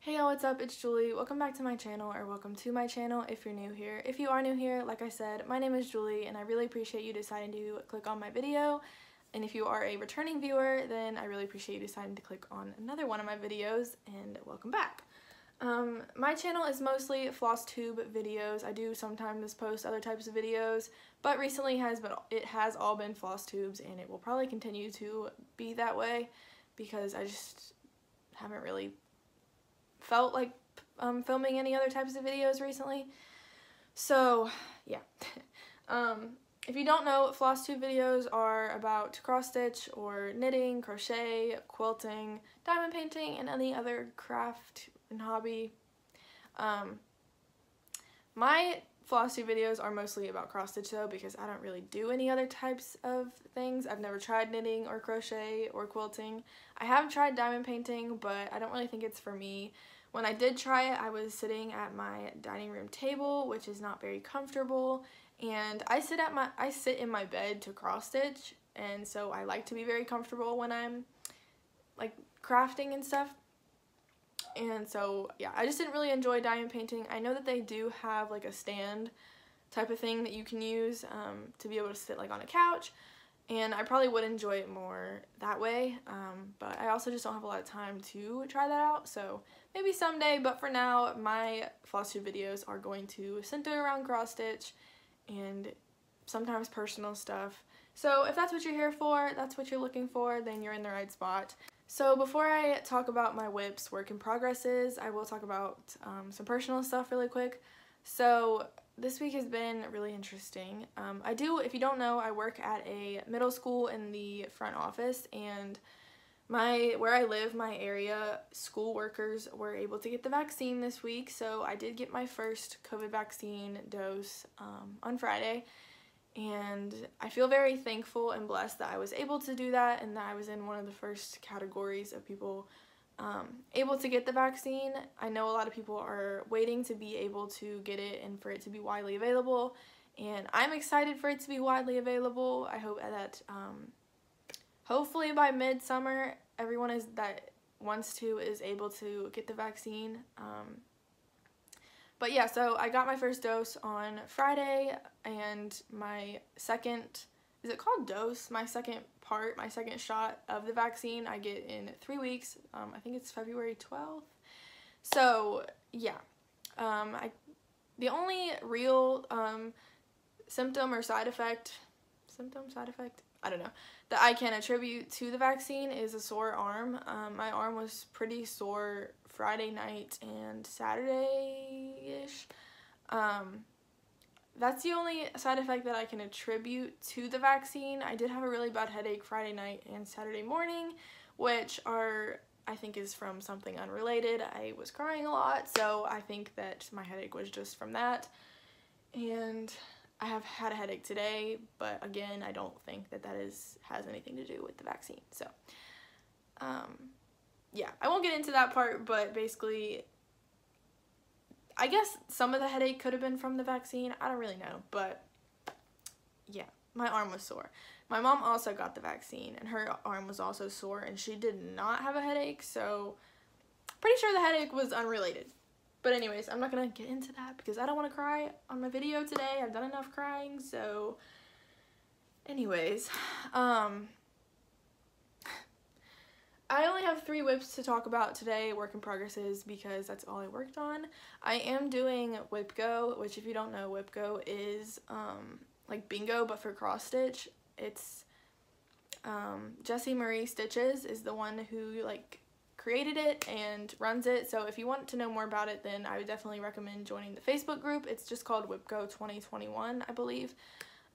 Hey y'all, what's up? It's Julie. Welcome back to my channel, or welcome to my channel if you're new here. If you are new here, like I said, my name is Julie and I really appreciate you deciding to click on my video. And if you are a returning viewer, then I really appreciate you deciding to click on another one of my videos, and welcome back. My channel is mostly Flosstube videos. I do sometimes post other types of videos, but recently it has all been Flosstubes, and it will probably continue to be that way because I just haven't really felt like filming any other types of videos recently. So yeah. If you don't know, Flosstube videos are about cross stitch or knitting, crochet, quilting, diamond painting, and any other craft and hobby. My Flosstube videos are mostly about cross stitch though, because I don't really do any other types of things. I've never tried knitting or crochet or quilting. I have tried diamond painting, but I don't really think it's for me. When I did try it, I was sitting at my dining room table, which is not very comfortable, and I sit in my bed to cross stitch, and so I like to be very comfortable when I'm like crafting and stuff. And so yeah, I just didn't really enjoy diamond painting. I know that they do have like a stand type of thing that you can use to be able to sit like on a couch, and I probably would enjoy it more that way, but I also just don't have a lot of time to try that out, so maybe someday. But for now, my Flosstube videos are going to center around cross stitch and sometimes personal stuff. So if that's what you're here for, that's what you're looking for, then you're in the right spot. So before I talk about my WIP's work in progresses, I will talk about some personal stuff really quick. So this week has been really interesting. If you don't know, I work at a middle school in the front office, and where I live, my area school workers were able to get the vaccine this week, so I did get my first COVID vaccine dose on Friday, and I feel very thankful and blessed that I was able to do that, and that I was in one of the first categories of people able to get the vaccine. I know a lot of people are waiting to be able to get it and for it to be widely available, and I'm excited for it to be widely available. I hope that hopefully by midsummer everyone that wants to is able to get the vaccine. But yeah, so I got my first dose on Friday, and my second, is it called dose? My second shot of the vaccine I get in 3 weeks. I think it's February 12th. So yeah, the only real symptom or side effect, I don't know, that I can attribute to the vaccine is a sore arm. My arm was pretty sore Friday night and Saturday-ish. That's the only side effect that I can attribute to the vaccine. I did have a really bad headache Friday night and Saturday morning, which I think is from something unrelated. I was crying a lot, so I think that my headache was just from that. And I have had a headache today, but again, I don't think that has anything to do with the vaccine. So, yeah, I won't get into that part, but basically, I guess some of the headache could have been from the vaccine. I don't really know, but yeah, my arm was sore. My mom also got the vaccine, and her arm was also sore, and she did not have a headache, so pretty sure the headache was unrelated. But anyways, I'm not going to get into that because I don't want to cry on my video today. I've done enough crying, so anyways, I only have 3 WIPs to talk about today, work in progresses, because that's all I worked on. I am doing WIPGO, which if you don't know, WIPGO is like bingo but for cross stitch. It's Jessie Marie Stitches is the one who like created it and runs it, so if you want to know more about it, then I would definitely recommend joining the Facebook group. It's just called WIPGO 2021, I believe.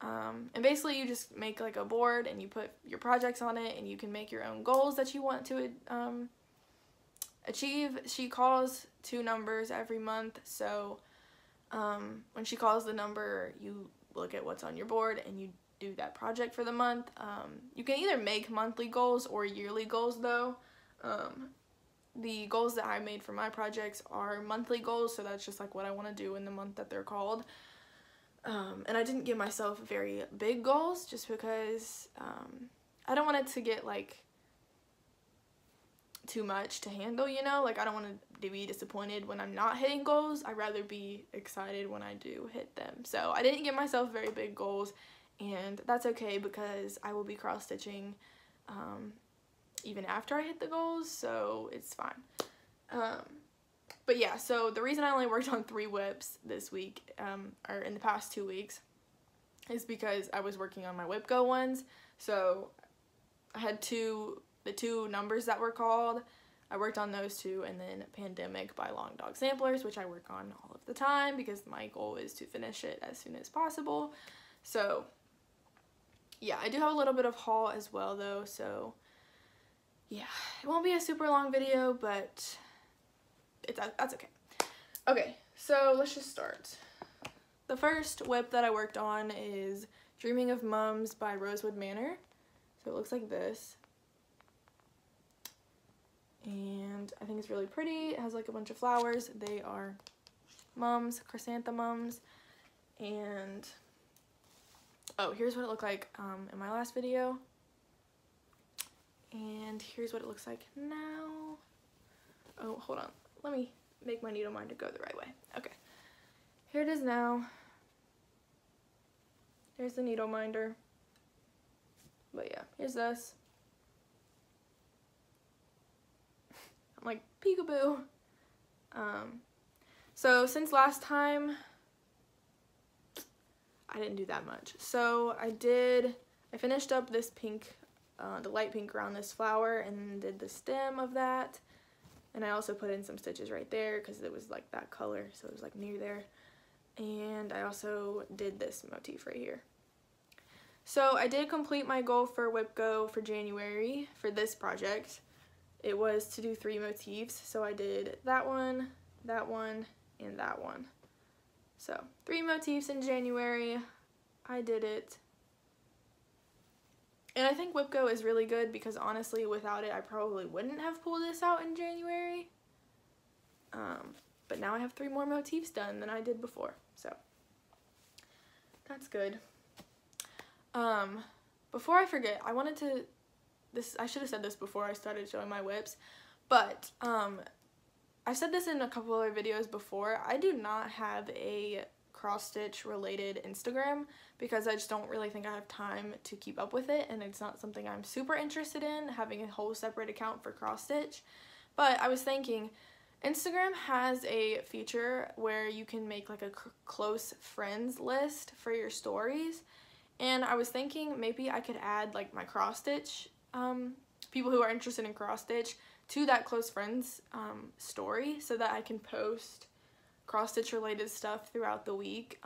And basically you just make like a board and you put your projects on it, and you can make your own goals that you want to achieve. She calls 2 numbers every month, so when she calls the number, you look at what's on your board and you do that project for the month. You can either make monthly goals or yearly goals though. The goals that I made for my projects are monthly goals, so that's just like what I want to do in the month that they're called. And I didn't give myself very big goals just because I don't want it to get like too much to handle, you know? Like, I don't want to be disappointed when I'm not hitting goals. I'd rather be excited when I do hit them. So I didn't give myself very big goals, and that's okay because I will be cross-stitching even after I hit the goals, so it's fine. But yeah, so the reason I only worked on 3 whips this week, or in the past 2 weeks, is because I was working on my WIPGO ones. So I had the two numbers that were called. I worked on those 2, and then Pandemic by Long Dog Samplers, which I work on all of the time because my goal is to finish it as soon as possible. So yeah, I do have a little bit of haul as well though, so yeah, it won't be a super long video, but that's okay. Okay, so let's just start. The first whip that I worked on is Dreaming of Mums by Rosewood Manor. So it looks like this. And I think it's really pretty. It has like a bunch of flowers. They are mums, chrysanthemums. And oh, here's what it looked like in my last video. And here's what it looks like now. Oh, hold on. Let me make my needle minder go the right way. Okay. Here it is now. There's the needle minder. But yeah, here's this. I'm like, peekaboo. So since last time, I didn't do that much. So I finished up this pink, the light pink around this flower, and did the stem of that. And I also put in some stitches right there because it was like that color, so it was like near there. And I also did this motif right here. So I did complete my goal for WIPGO for January for this project. It was to do 3 motifs, so I did that one, and that one. So 3 motifs in January. I did it. And I think WIPGO is really good because honestly, without it, I probably wouldn't have pulled this out in January. But now I have 3 more motifs done than I did before, so that's good. Before I forget, I should have said this before I started showing my whips, but I've said this in a couple other videos before. I do not have a cross-stitch related Instagram because I just don't really think I have time to keep up with it, and it's not something I'm super interested in, having a whole separate account for cross-stitch. But I was thinking, Instagram has a feature where you can make like a close friends list for your stories, and I was thinking maybe I could add like my cross-stitch, people who are interested in cross-stitch, to that close friends story so that I can post cross-stitch related stuff throughout the week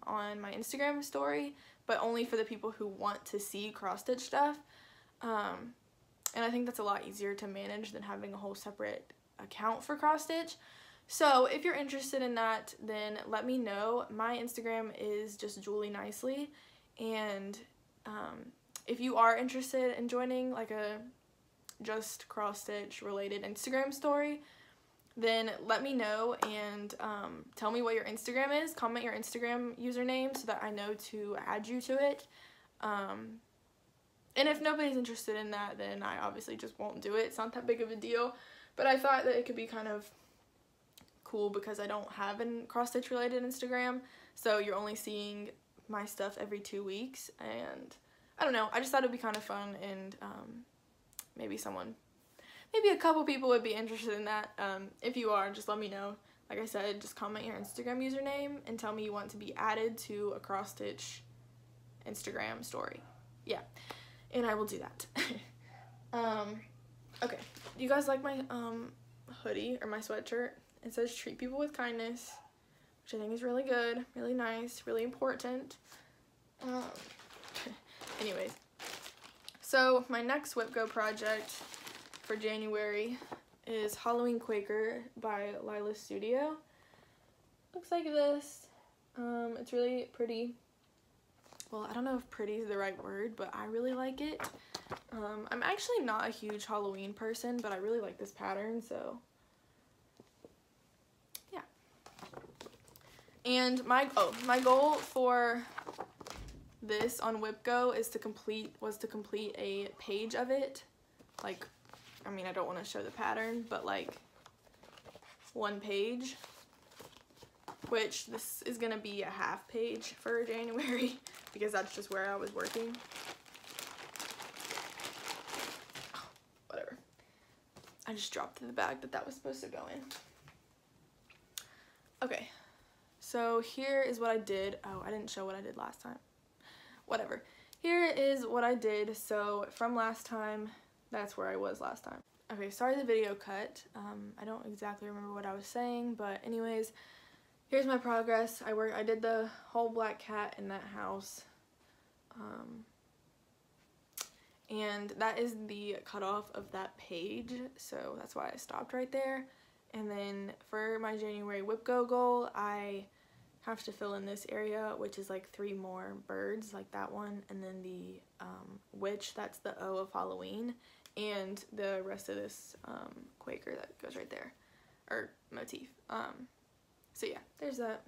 on my Instagram story, but only for the people who want to see cross-stitch stuff. And I think that's a lot easier to manage than having a whole separate account for cross-stitch. So if you're interested in that, then let me know. My Instagram is just Julie Nicely, and if you are interested in joining like a just cross-stitch related Instagram story, then let me know and tell me what your Instagram is. Comment your Instagram username so that I know to add you to it. And if nobody's interested in that, then I obviously just won't do it. It's not that big of a deal. But I thought that it could be kind of cool because I don't have a cross-stitch related Instagram. So you're only seeing my stuff every 2 weeks. And I don't know. I just thought it would be kind of fun, and maybe a couple people would be interested in that. If you are, just let me know. Like I said, just comment your Instagram username and tell me you want to be added to a cross-stitch Instagram story. Yeah, and I will do that. Okay, you guys like my hoodie or my sweatshirt? It says treat people with kindness, which I think is really good, really nice, really important. Anyways, so my next WIPGO project for January is Halloween Quaker by Lila's Studio. Looks like this. It's really pretty. Well, I don't know if pretty is the right word, but I really like it. I'm actually not a huge Halloween person, but I really like this pattern, so yeah. And my goal for this on WIPGO is to complete a page of it, like I mean, I don't want to show the pattern, but like 1 page, which this is gonna be a half page for January because that's just where I was working. Oh, whatever. I just dropped in the bag that was supposed to go in. Okay, so here is what I did. Oh, I didn't show what I did last time. Whatever. Here is what I did. So from last time, that's where I was last time. Okay, sorry the video cut. I don't exactly remember what I was saying, but anyways, here's my progress. I did the whole black cat in that house. And that is the cutoff of that page, so that's why I stopped right there. And then for my January WIPGO goal, I have to fill in this area, which is like 3 more birds, like that one, and then the witch, that's the O of Halloween, and the rest of this Quaker that goes right there, or motif. So yeah, there's that.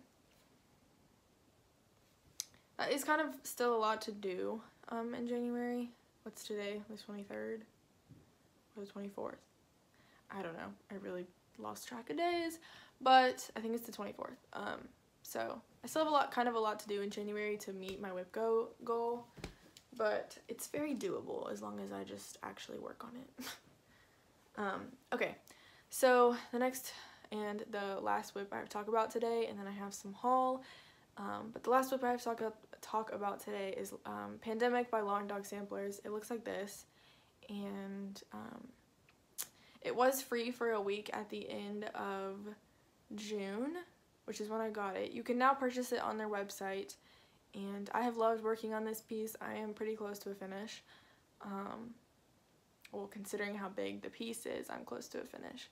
It's kind of still a lot to do in January. What's today? The 23rd? Or the 24th? I don't know. I really lost track of days, but I think it's the 24th. So I still have kind of a lot to do in January to meet my WIPGO goal, but it's very doable as long as I just actually work on it. Okay, so the next and the last WIP I have to talk about today, and then I have some haul. But the last WIP I have to talk about today is Pandemic by Law and Dog Samplers. It looks like this, and it was free for a week at the end of June, which is when I got it. You can now purchase it on their website, and I have loved working on this piece. I am pretty close to a finish. Well, considering how big the piece is, I'm close to a finish.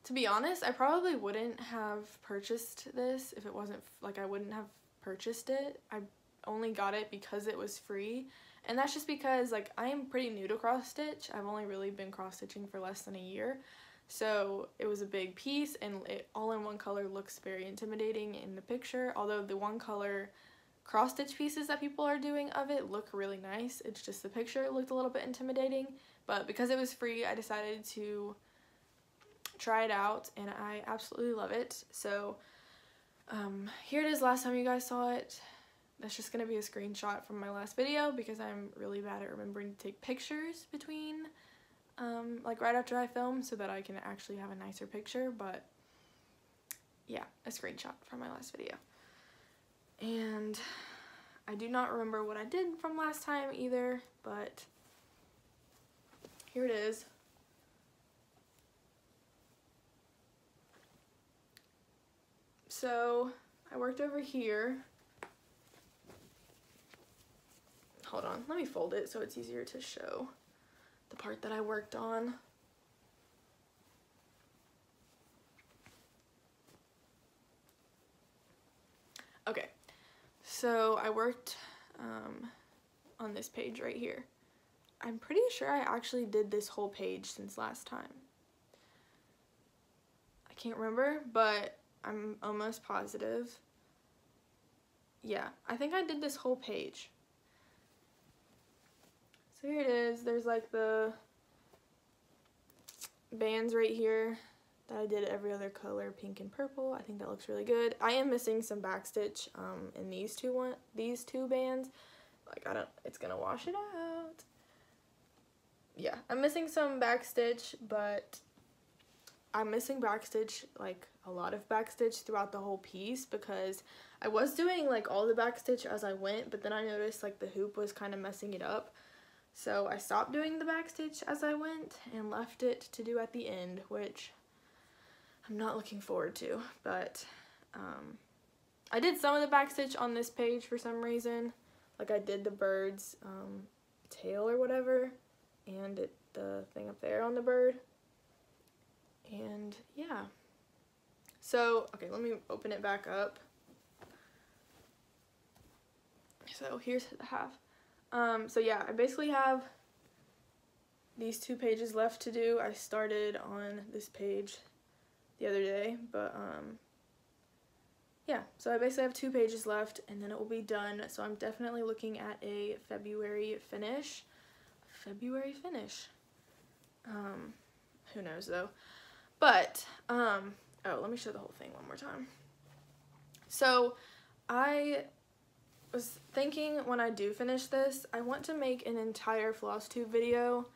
To be honest, I probably wouldn't have purchased this if it wasn't, like, I wouldn't have purchased it. I only got it because it was free, and that's just because, like, I am pretty new to cross stitch. I've only really been cross stitching for less than a year, so it was a big piece, and it all in one color looks very intimidating in the picture, although the one color cross stitch pieces that people are doing of it look really nice. It's just the picture looked a little bit intimidating, but because it was free, I decided to try it out, and I absolutely love it. So here it is last time you guys saw it. That's just gonna be a screenshot from my last video because I'm really bad at remembering to take pictures between like right after I film so that I can actually have a nicer picture, but yeah, a screenshot from my last video. And I do not remember what I did from last time either, but here it is. So I worked over here. Hold on, let me fold it so it's easier to show the part that I worked on. Okay, so I worked on this page right here. I'm pretty sure I actually did this whole page since last time. I can't remember, but I'm almost positive. Yeah, I think I did this whole page. So here it is. There's like the bands right here that I did every other color, pink and purple. I think that looks really good. I am missing some backstitch in these two bands. Like, it's gonna wash it out. Yeah, I'm missing some backstitch, but I'm missing backstitch, like a lot of backstitch throughout the whole piece, because I was doing like all the backstitch as I went, but then I noticed like the hoop was kind of messing it up. So I stopped doing the backstitch as I went and left it to do at the end, which I'm not looking forward to, but I did some of the backstitch on this page for some reason. Like I did the bird's tail or whatever, and the thing up there on the bird. And yeah, so okay, let me open it back up. So here's the half. So yeah, I basically have these 2 pages left to do. I started on this page the other day, but yeah, so I basically have 2 pages left and then it will be done. So I'm definitely looking at a February finish. February finish. Who knows though. But, oh, let me show the whole thing one more time. So, I was thinking when I do finish this, I want to make an entire Flosstube video,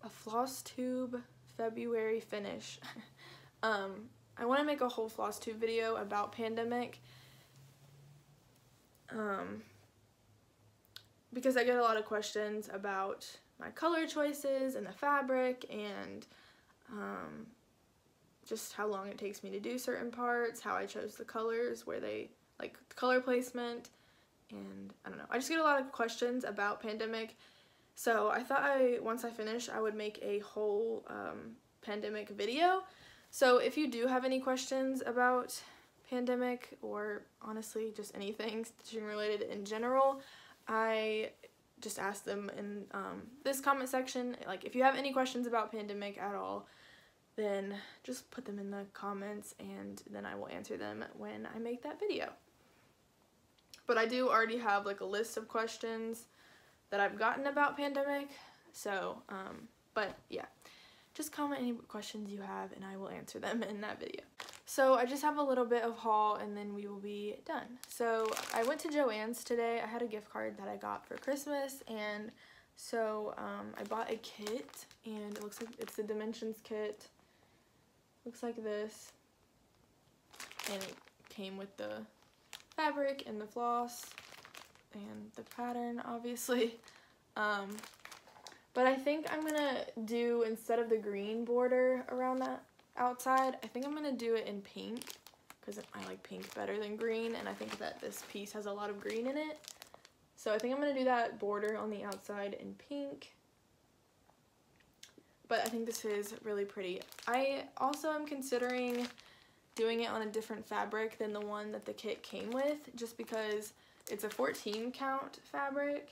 a Flosstube February finish. I want to make a whole Flosstube video about pandemic, because I get a lot of questions about my color choices and the fabric and just how long it takes me to do certain parts, how I chose the colors, where they, like, color placement, and I don't know. I just get a lot of questions about pandemic, so I thought once I finish, I would make a whole pandemic video. So if you do have any questions about pandemic, or honestly just anything stitching related in general, I just ask them in this comment section. Like, if you have any questions about pandemic at all, then just put them in the comments and then I will answer them when I make that video. But I do already have like a list of questions that I've gotten about pandemic, so but yeah, just comment any questions you have and I will answer them in that video. So I just have a little bit of haul and then we will be done. So I went to Joann's today. I had a gift card that I got for Christmas, and so I bought a kit, and it looks like it's the Dimensions kit. Looks like this, and it came with the fabric and the floss and the pattern, obviously. But I think I'm gonna do, instead of the green border around that outside, I think I'm gonna do it in pink, because I like pink better than green, and I think that this piece has a lot of green in it. So I think I'm gonna do that border on the outside in pink. But I think this is really pretty. I also am considering doing it on a different fabric than the one that the kit came with, just because it's a 14 count fabric,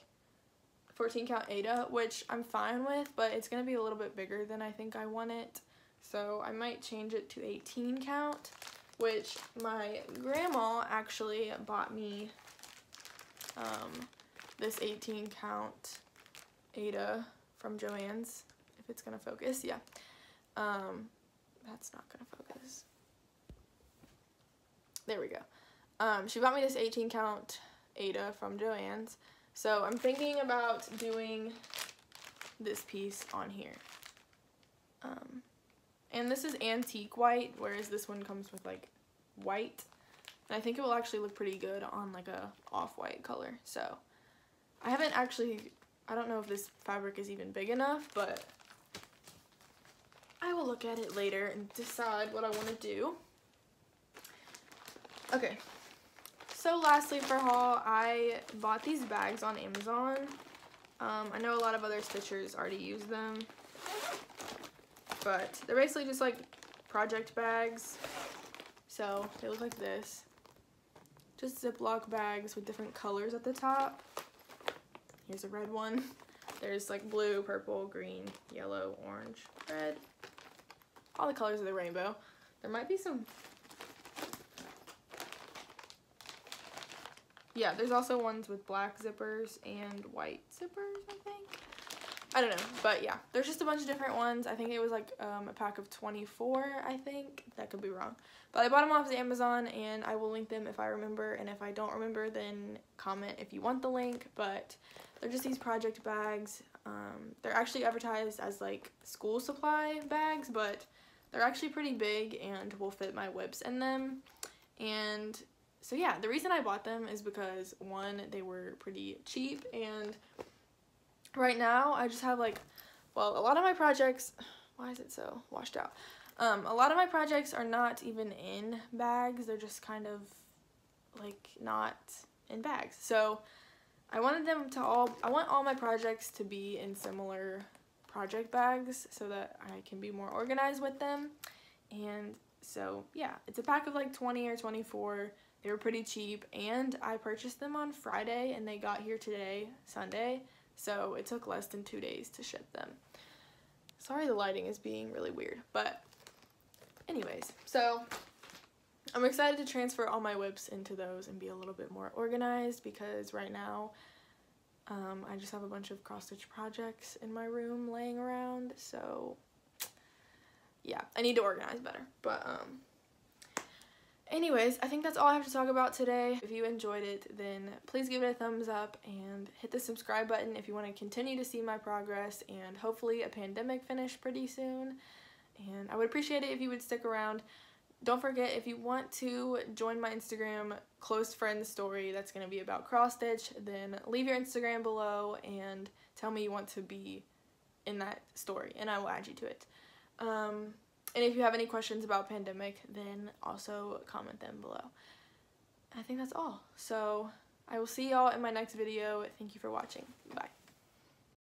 14 count Ada, which I'm fine with, but it's going to be a little bit bigger than I think I want it. So I might change it to 18 count, which my grandma actually bought me this 18 count Ada from Joann's. If it's gonna focus, yeah. That's not gonna focus. There we go. She bought me this 18 count Ada from Joann's. So I'm thinking about doing this piece on here. And this is antique white, whereas this one comes with like white. And I think it will actually look pretty good on like a off-white color. So I haven't actually, I don't know if this fabric is even big enough, but I will look at it later and decide what I want to do. Okay, so lastly for haul, I bought these bags on Amazon. I know a lot of other stitchers already use them, but they're basically just like project bags. So they look like this. Just Ziploc bags with different colors at the top. Here's a red one. There's like blue, purple, green, yellow, orange, red. All the colors of the rainbow. There might be some... Yeah, there's also ones with black zippers and white zippers, I think. I don't know, but yeah, there's just a bunch of different ones. I think it was like a pack of 24, I think. That could be wrong. But I bought them off of Amazon, and I will link them if I remember, and if I don't remember, then comment if you want the link. But they're just these project bags. They're actually advertised as like school supply bags, but they're actually pretty big and will fit my WIPs in them. And so yeah, the reason I bought them is because, one, they were pretty cheap, and right now I just have like, well, a lot of my projects, why is it so washed out? A lot of my projects are not even in bags. They're just kind of like not in bags. So I wanted them to I want all my projects to be in similar project bags so that I can be more organized with them. And so yeah, it's a pack of like 20 or 24. They were pretty cheap, and I purchased them on Friday and they got here today, Sunday. So it took less than 2 days to ship them. Sorry the lighting is being really weird, but anyways, so I'm excited to transfer all my WIPs into those and be a little bit more organized, because right now I just have a bunch of cross-stitch projects in my room laying around, so yeah, I need to organize better. But anyways, I think that's all I have to talk about today. If you enjoyed it, then please give it a thumbs up and hit the subscribe button if you want to continue to see my progress and hopefully a pandemic finish pretty soon. And I would appreciate it if you would stick around. Don't forget, if you want to join my Instagram close friends story that's going to be about cross stitch, then leave your Instagram below and tell me you want to be in that story and I will add you to it. And if you have any questions about pandemic, then also comment them below. I think that's all. So I will see y'all in my next video. Thank you for watching. Bye.